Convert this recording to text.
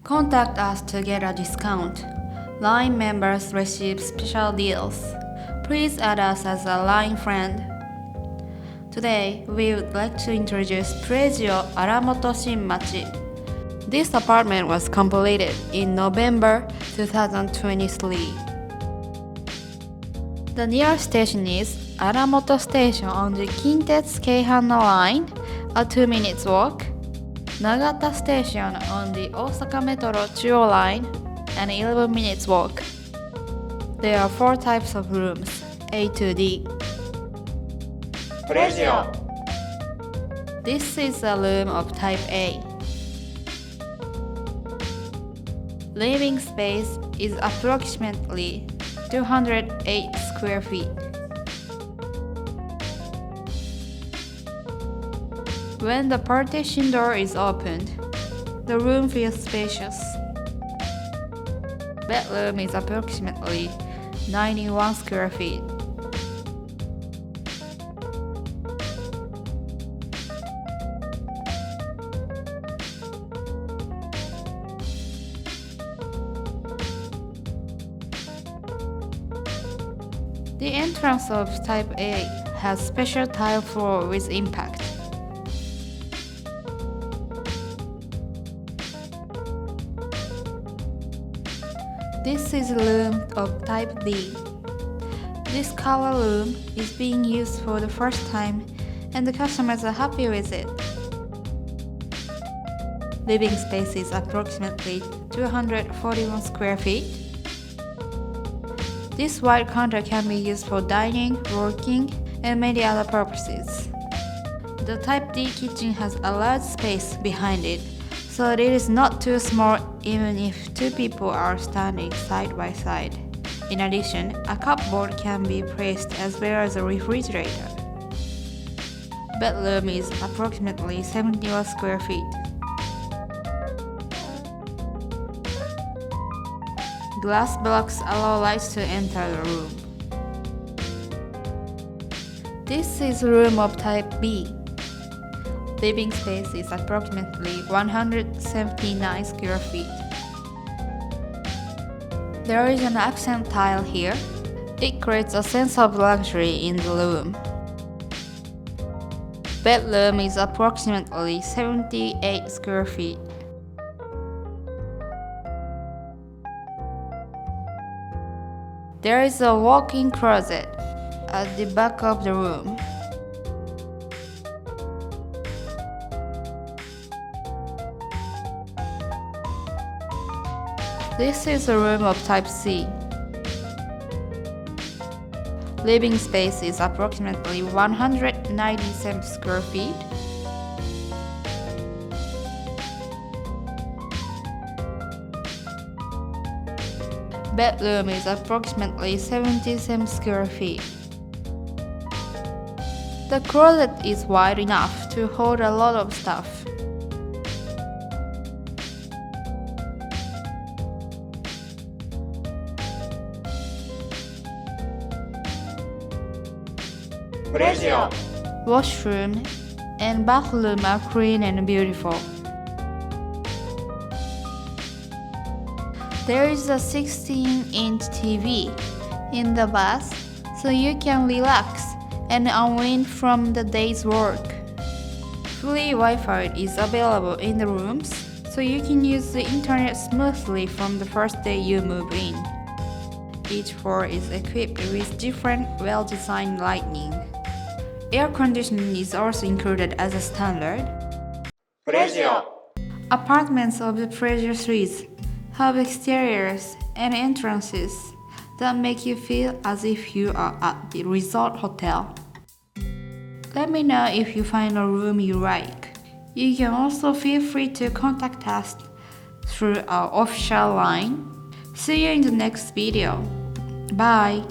Contact us to get a discount. Line members receive special deals. Please add us as a Line friend. Today, we would like to introduce Pregio Aramoto Shimmachi. This apartment was completed in November 2023. The nearest station is Aramoto Station on the Kintetsu Keihanna Line, a 2 minutes walk. Nagata Station on the Osaka Metro Chuo Line, an 11 minutes walk. There are 4 types of rooms, A to D. Pregio. This is a room of type A. Living space is approximately 208 square feet. When the partition door is opened, the room feels spacious. Bedroom is approximately 91 square feet. The entrance of Type A has special tile floor with impact. This is room of Type D. This color room is being used for the first time and the customers are happy with it. Living space is approximately 241 square feet. This wide counter can be used for dining, working, and many other purposes. The Type D kitchen has a large space behind it, so it is not too small even if 2 people are standing side by side. In addition, a cupboard can be placed as well as a refrigerator. Bedroom is approximately 71 square feet. Glass blocks allow light to enter the room. This is room of Type B. Living space is approximately 179 square feet. There is an accent tile here. It creates a sense of luxury in the room. Bedroom is approximately 78 square feet. There is a walk-in closet at the back of the room. This is a room of Type C. Living space is approximately 197 square feet. Bedroom is approximately 77 square feet. The closet is wide enough to hold a lot of stuff. Pregio. Washroom and bathroom are clean and beautiful. There is a 16-inch TV in the bath, so you can relax and unwind from the day's work. Free Wi-Fi is available in the rooms, so you can use the internet smoothly from the first day you move in. Each floor is equipped with different well-designed lighting. Air conditioning is also included as a standard. Pregio. Apartments of the Pregio series have exteriors and entrances that make you feel as if you are at the resort hotel. Let me know if you find a room you like. You can also feel free to contact us through our official line. See you in the next video. Bye!